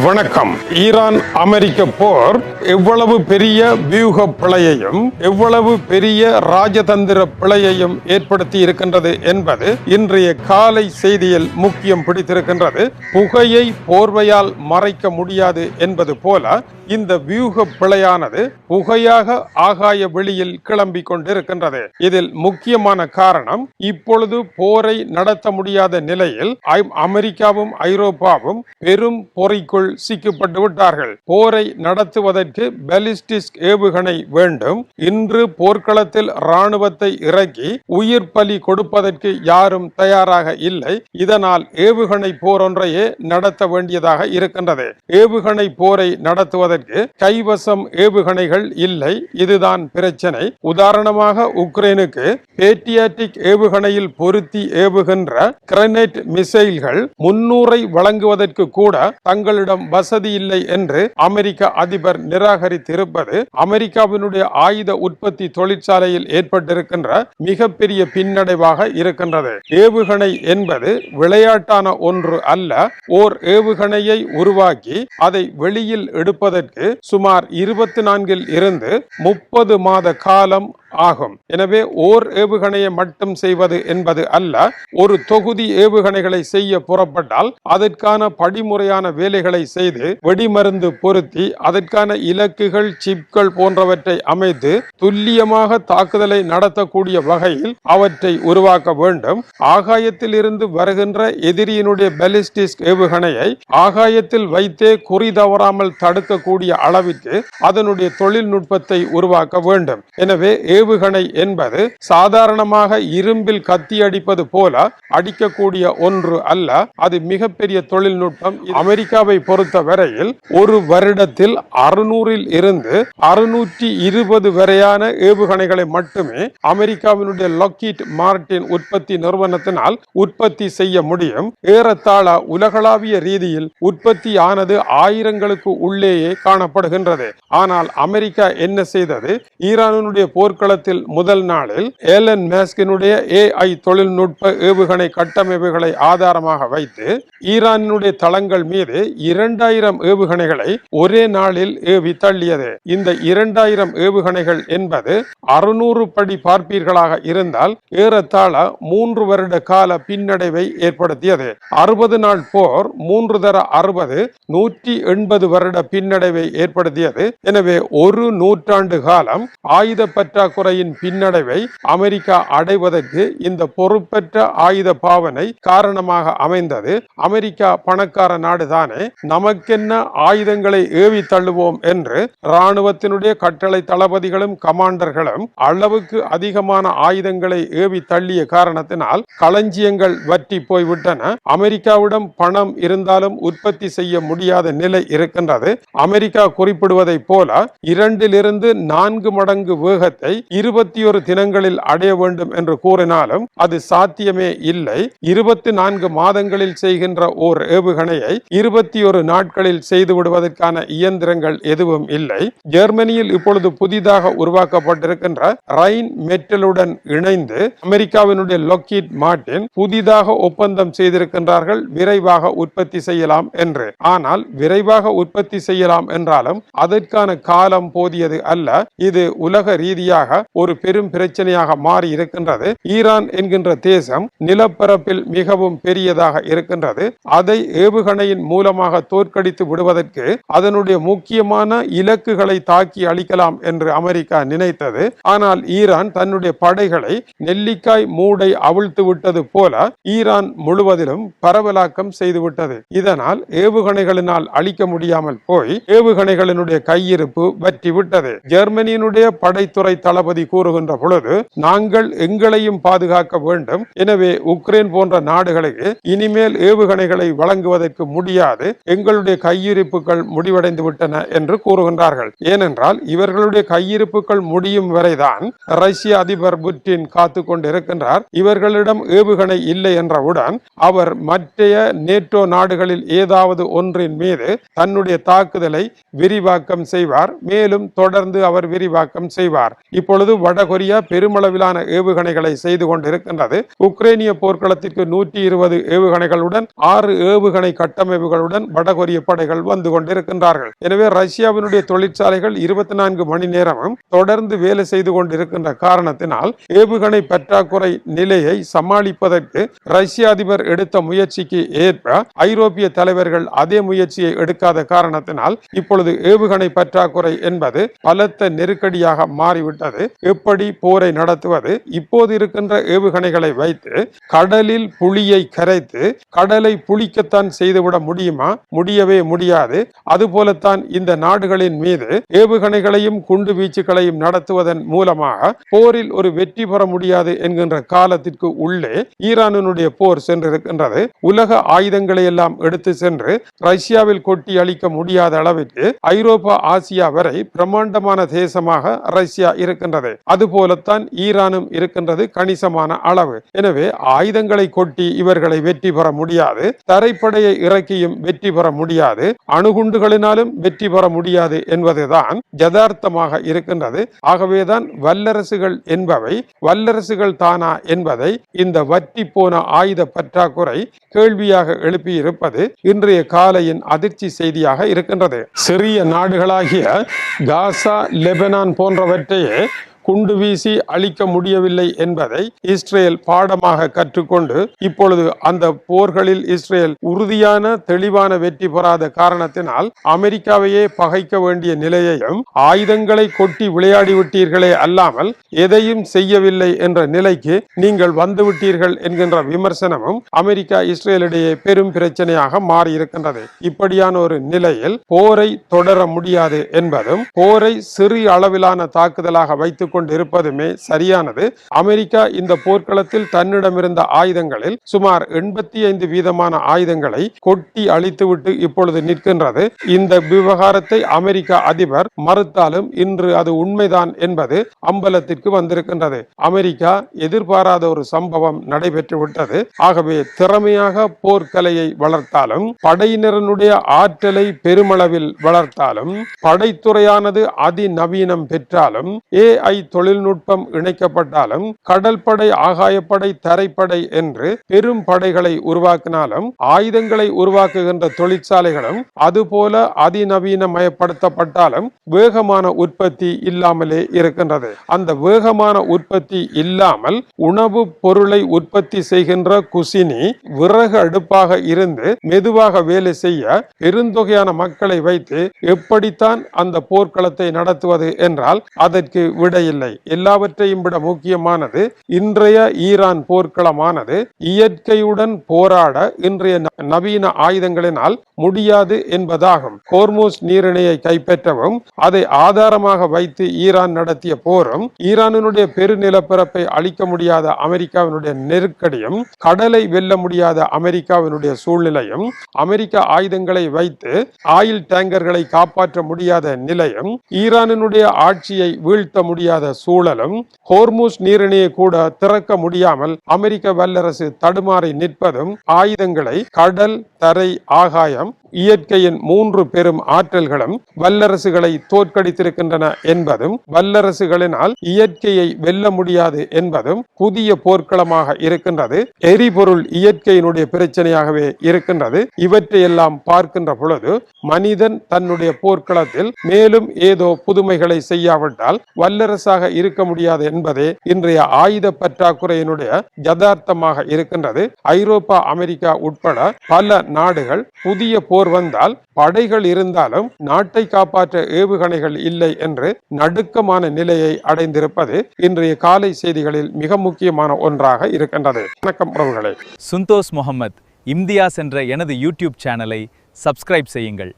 வணக்கம். ஈரான் அமெரிக்க போர் எவ்வளவு பெரிய வியூக பிழையையும் எவ்வளவு பெரிய ராஜதந்திர பிழையையும் ஏற்படுத்தி இருக்கின்றது என்பது இன்றைய காலை செய்தியில் முக்கியம் பிடித்திருக்கின்றது. புகையை போர்வையால் மறைக்க முடியாது என்பது போல இந்த வியூக பிழையானது புகையாக ஆகாய வெளியில் கிளம்பி கொண்டிருக்கின்றது. இதில் முக்கியமான காரணம், இப்பொழுது போரை நடத்த முடியாத நிலையில் அமெரிக்காவும் ஐரோப்பாவும் பெரும் பொறிக்குள் சிக்கப்பட்டு விட்டார்கள். போரை நடத்துவதற்கு பாலிஸ்டிக் ஏவுகணை வேண்டும். இன்று போர்க்களத்தில் இராணுவத்தை இறக்கி உயிர் பலி கொடுப்பதற்கு யாரும் தயாராக இல்லை. இதனால் ஏவுகணை போர் ஒன்றையே நடத்த வேண்டியதாக இருக்கின்றது. ஏவுகணை போரை நடத்துவதற்கு கைவசம் ஏவுகணைகள் இல்லை. இதுதான் பிரச்சனை. உதாரணமாக உக்ரைனுக்கு பேட்ரியாட்டிக் ஏவுகணையில் பொருத்தி ஏவுகின்ற கிரனேட் மிசைல்கள் 300 வழங்குவதற்கு கூட தங்களிடம் வசதி இல்லை என்று அமெரிக்க அதிபர் நிராகரித்திருப்பது அமெரிக்காவினுடைய ஆயுத உற்பத்தி தொழிற்சாலையில் ஏற்பட்டிருக்கின்ற மிகப்பெரிய பின்னடைவாக இருக்கின்றது. ஏவுகணை என்பது விளையாட்டான ஒன்று அல்ல. ஓர் ஏவுகணையை உருவாக்கி அதை வெளியில் எடுப்பதற்கு சுமார் 24 இருந்து 30 மாத காலம் ஆகும். எனவே ஓர் ஏவுகணையை மட்டும் செய்வது என்பது அல்ல. ஒரு தொகுதி ஏவுகணைகளை செய்ய புறப்பட்டால் அதற்கான படிமுறையான வேலைகளை செய்து வெடிமருந்து பொருத்தி அதற்கான இலக்குகள், சிப்கள் போன்றவற்றை அமைத்து துல்லியமாக தாக்குதலை நடத்தக்கூடிய வகையில் அவற்றை உருவாக்க வேண்டும். ஆகாயத்தில் இருந்து வருகின்ற எதிரியினுடைய பாலிஸ்டிக் ஏவுகணையை ஆகாயத்தில் வைத்தே குறி தவறாமல் தடுக்கக்கூடிய அளவிற்கு அதனுடைய தொழில்நுட்பத்தை உருவாக்க வேண்டும். எனவே ஏவுகணை என்பது சாதாரணமாக இரும்பில் கத்தி அடிப்பது போல அடிக்கக்கூடிய ஒன்று அல்ல. அது மிகப்பெரிய தொழில்நுட்பம். அமெரிக்காவை பொறுத்த வரையில் ஒரு வருடத்தில் 600 இருந்து 620 வரையான ஏவுகணைகளை மட்டுமே அமெரிக்காவினுடைய லாக்ஹீட் மார்டின் உற்பத்தி நிறுவனத்தினால் உற்பத்தி செய்ய முடியும். ஏறத்தாழ உலகளாவிய ரீதியில் உற்பத்தி ஆனது ஆயிரங்களுக்கு உள்ளேயே காணப்படுகின்றது. ஆனால் அமெரிக்கா என்ன செய்தது? ஈரானுடைய போர்க்களத்தில் முதல் நாளில் ஏலன் மாஸ்கினுடைய AI தொழில்நுட்ப ஏவுகணை கட்டமைப்புகளை ஆதாரமாக வைத்து ஈரானுடைய தளங்கள் மீது 2000 ஏவுகணைகளை ஒரே நாளில் ஏவி தள்ளியது. இந்த 2000 ஏவுகணைகள் என்பது 600 படி பார்ப்பீர்களாக இருந்தால் ஏறத்தாழ 3 வருட கால பின்னடைவை ஏற்படுத்தியது. 60 நாள் போர் 3 தர 60 180 வருட பின்னடைவை ஏற்படுத்தியது. எனவே ஒரு நூற்றாண்டு காலம் ஆயுத பற்றாக்குறையின் பின்னடைவை அமெரிக்கா அடைவதற்கு இந்த பொறுப்பற்ற ஆயுத பாவனை காரணமாக அமைந்தது. அமெரிக்கா பணக்கார நாடுதானே, நமக்கென்ன ஆயுதங்களை ஏவி தள்ளுவோம் என்று இராணுவத்தினுடைய கட்டளை தளபதிகளும் கமாண்டர்களும் அளவுக்கு அதிகமான ஆயுதங்களை ஏவி தள்ளிய காரணத்தினால் களஞ்சியங்கள் வற்றி போய்விட்டன. அமெரிக்காவிடம் பணம் இருந்தாலும் உற்பத்தி செய்ய முடியாத நிலை இருக்கின்றது. அமெரிக்கா குறிப்பிடுவதை போல 2 to 4 மடங்கு வேகத்தை 21 தினங்களில் அடைய வேண்டும் என்று கூறினாலும் அது சாத்தியமே இல்லை. 24 மாதங்களில் செய்கின்ற ஓர் ஏவுகணையை 21 நாட்களில் செய்து விடுவதற்கான இயந்திரங்கள் எதுவும் இல்லை. ஜெர்மனியில் இப்பொழுது புதிதாக உருவாக்கப்பட்டிருக்கின்ற ரைன் மெட்டலுடன் இணைந்து அமெரிக்காவினுடைய லாக்ஹீட் மார்டின் புதிதாக ஒப்பந்தம் செய்திருக்கின்றார்கள், விரைவாக உற்பத்தி செய்யலாம் என்று. ஆனால் விரைவாக உற்பத்தி செய்யலாம் என்றாலும் அதற்கான காலம் போதியது அல்ல. இது உலக ரீதியாக ஒரு பெரும் பிரச்சனையாக மாறி இருக்கின்றது. ஈரான் என்கின்ற தேசம் நிலப்பரப்பில் மிகவும் பெரியதாக இருக்கின்றது. அதை ஏவுகணையின் மூலமாக தோற்கடித்து விடுவதற்கு அதனுடைய முக்கியமான இலக்குகளை தாக்கி அளிக்கலாம் என்று அமெரிக்கா நினைத்தது. ஆனால் ஈரான் தன்னுடைய படைகளை நெல்லிக்காய் மூடை அவிழ்த்து விட்டது போல ஈரான் முழுவதிலும் பரவலாக்கம் செய்துவிட்டது. இதனால் ஏவுகணைகளினால் அழிக்க முடியாமல் போய் ஏவுகணைகளினுடைய கையிருப்பு வற்றிவிட்டது. ஜெர்மனியினுடைய படைத்துறை தளபதி கூறுகின்ற பொழுது, நாங்கள் எங்களையும் பாதுகாக்க வேண்டும். எனவே உக்ரைன் போன்ற நாடுகளுக்கு இனிமேல் ஏவுகணைகளை வழங்குவதற்கு முடியாது. எங்களுடைய கையிருப்புகள் முடிவடைந்து விட்டன என்று கூறுகின்றார்கள். ஏனென்றால் இவர்களுடைய கையிருப்புகள் முடியும் வரைதான் ரஷ்ய அதிபர் புட்டின் காத்து கொண்டிருக்கின்றார். இவர்களிடம் ஏவுகணை இல்லை என்றவுடன் அவர் மற்றைய நேட்டோ நாடுகளில் ஏதாவது ஒன்றின் மீது தன்னுடைய தாக்குதலை விரிவாக்கம் செய்வார். மேலும் தொடர்ந்து அவர் விரிவாக்கம் செய்வார். இப்பொழுது இப்பொழுது வடகொரியா பெருமளவிலான ஏவுகணைகளை செய்து கொண்டிருக்கின்றது. உக்ரைனிய போர்க்களத்திற்கு 120 ஏவுகணைகளுடன் 6 ஏவுகணை கட்டமைப்புகளுடன் வடகொரிய படைகள் வந்து கொண்டிருக்கின்றார்கள். எனவே ரஷ்யாவினுடைய தொழிற்சாலைகள் 24 மணி நேரமும் தொடர்ந்து வேலை செய்து கொண்டிருக்கின்ற காரணத்தினால் ஏவுகணை பற்றாக்குறை நிலையை சமாளிப்பதற்கு ரஷ்ய அதிபர் எடுத்த முயற்சிக்கு ஏற்ப ஐரோப்பிய தலைவர்கள் அதே முயற்சியை எடுக்காத காரணத்தினால் இப்பொழுது ஏவுகணை பற்றாக்குறை என்பது பலத்த நெருக்கடியாக மாறிவிட்டது. எப்படி போரை நடத்துவது? இப்போது இருக்கின்ற ஏவுகணைகளை வைத்து கடலில் புளியை கரைத்து கடலை புளிக்கத்தான் செய்துவிட முடியுமா? முடியவே முடியாது. அதுபோலத்தான் இந்த நாடுகளின் மீது ஏவுகணைகளையும் குண்டு வீச்சுகளையும் நடத்துவதன் மூலமாக போரில் ஒரு வெற்றி பெற முடியாது என்கின்ற காலத்திற்கு உள்ளே ஈரானுடைய போர் சென்றிருக்கின்றது. உலக ஆயுதங்களை எல்லாம் எடுத்து சென்று ரஷ்யாவில் கொட்டி அளிக்க முடியாத அளவிற்கு ஐரோப்பா ஆசியா வரை பிரம்மாண்டமான தேசமாக ரஷ்யா இருக்கின்றது. அதுபோலத்தான் ஈரானும் இருக்கின்றது கணிசமான அளவு. எனவே ஆயுதங்களை கொட்டி இவர்களை வெற்றி பெற முடியாது. தரைப்படையை இறக்கியும் வெற்றி பெற முடியாது. அணுகுண்டுகளினாலும் வெற்றி பெற முடியாது என்பதுதான் யதார்த்தமாக இருக்கின்றது. ஆகவேதான் வல்லரசுகள் என்பவை வல்லரசுகள் தானா என்பதை இந்த வற்றி போன ஆயுத பற்றாக்குறை கேள்வியாக எழுப்பியிருப்பது இன்றைய காலையின் அதிர்ச்சி செய்தியாக இருக்கின்றது. சிறிய நாடுகளாகிய காசா, லெபனான் போன்றவற்றையே குண்டு வீசி அழிக்க முடியவில்லை என்பதை இஸ்ரேல் பாடமாக கற்றுக்கொண்டு இப்பொழுது அந்த போர்களில் இஸ்ரேல் உறுதியான தெளிவான வெற்றி பெறாத காரணத்தினால் அமெரிக்காவையே பகைக்க வேண்டிய நிலையையும் ஆயுதங்களை கொட்டி விளையாடி விட்டீர்களே அல்லாமல் எதையும் செய்யவில்லை என்ற நிலைக்கு நீங்கள் வந்துவிட்டீர்கள் என்கின்ற விமர்சனமும் அமெரிக்கா இஸ்ரேலிடையே பெரும் பிரச்சனையாக மாறியிருக்கின்றது. இப்படியான ஒரு நிலையில் போரை தொடர முடியாது என்பதும் போரை சிறிய அளவிலான தாக்குதலாக வைத்துக் கொண்டிருப்பதுமே சரியானது. அமெரிக்கா இந்த போர்க்களத்தில் தன்னிடமிருந்த ஆயுதங்களில் சுமார் 85% ஆயுதங்களை கொட்டி அழித்துவிட்டு இப்பொழுது நிற்கின்றது. இந்த விவகாரத்தை அமெரிக்க அதிபர் மறுத்தாலும் இன்று அது உண்மைதான் என்பது அம்பலத்திற்கு வந்திருக்கின்றது. அமெரிக்கா எதிர்பாராத ஒரு சம்பவம் நடைபெற்று விட்டது. ஆகவே திறமையாக போர்க்கலையை வளர்த்தாலும் படையினருடைய ஆற்றலை பெருமளவில் வளர்த்தாலும் படைத்துறையானது அதிநவீனம் பெற்றாலும் AI தொழில்நுட்பம் இணைக்கப்பட்டாலும் கடல் படை, ஆகாயப்படை, தரைப்படை என்று பெரும் படைகளை உருவாக்கினாலும் ஆயுதங்களை உருவாக்குகின்ற தொழிற்சாலைகளும் அதுபோல அதிநவீனமயப்படுத்தப்பட்டாலும் வேகமான உற்பத்தி இல்லாமலே இருக்கின்றது. அந்த வேகமான உற்பத்தி இல்லாமல் உணவு பொருளை உற்பத்தி செய்கின்ற குசினி விறகு அடுப்பாக இருந்து மெதுவாக வேலை செய்ய பெருந்தொகையான மக்களை வைத்து எப்படித்தான் அந்த போர்க்களத்தை நடத்துவது என்றால் அதற்கு விடையில்லை. எல்லாவற்றையும் விட முக்கியமானது இன்றைய ஈரான் போர்க்களமானது இயற்கையுடன் போராட இன்றைய நவீன ஆயுதங்களினால் முடியாது என்பதாகும். ஹோர்முஸ் நீரிணையை கைப்பற்றவும் அதை ஆதாரமாக வைத்து ஈரான் நடத்திய போரும் ஈரானுடைய பெருநிலப்பரப்பை அழிக்க முடியாத அமெரிக்காவினுடைய நெருக்கடியும் கடலை வெல்ல முடியாத அமெரிக்காவினுடைய சூழ்நிலையும் அமெரிக்க ஆயுதங்களை வைத்து ஆயில் டேங்கர்களை காப்பாற்ற முடியாத நிலையும் ஈரானுடைய ஆட்சியை வீழ்த்த முடியாத சூழலும் ஹோர்முஸ் நீரிணையை கூட திறக்க முடியாமல் அமெரிக்க வல்லரசு தடுமாறி நிற்பதும் ஆயுதங்களை கடல், தரை, ஆகாயம் இயற்கையின் 3 பெரும் ஆற்றல்களும் வல்லரசுகளை தோற்கடித்திருக்கின்றன என்பதும் வல்லரசுகளினால் இயற்கையை வெல்ல முடியாது என்பதும் புதிய போர்க்களமாக இருக்கின்றது. எரிபொருள் இயற்கையினுடைய பிரச்சனையாகவே இருக்கின்றது. இவற்றையெல்லாம் பார்க்கின்ற பொழுது மனிதன் தன்னுடைய போர்க்களத்தில் மேலும் ஏதோ புதுமைகளை செய்யாவிட்டால் வல்லரசாக இருக்க முடியாது என்பதே இன்றைய ஆயுத பற்றாக்குறையினுடைய யதார்த்தமாக இருக்கின்றது. ஐரோப்பா, அமெரிக்கா உட்பட பல நாடுகள் புதிய போர் வந்தால் படைகள் இருந்தாலும் நாட்டை காப்பாற்ற ஏவுகணைகள் இல்லை என்று நடுக்கமான நிலையை அடைந்திருப்பது இன்றைய காலை செய்திகளில் மிக முக்கியமான ஒன்றாக இருக்கின்றது. வணக்கம் உறவுகளே. சுந்தோஸ் முகமது இம்தியாஸ் என்ற எனது யூடியூப் சேனலை சப்ஸ்கிரைப் செய்யுங்கள்.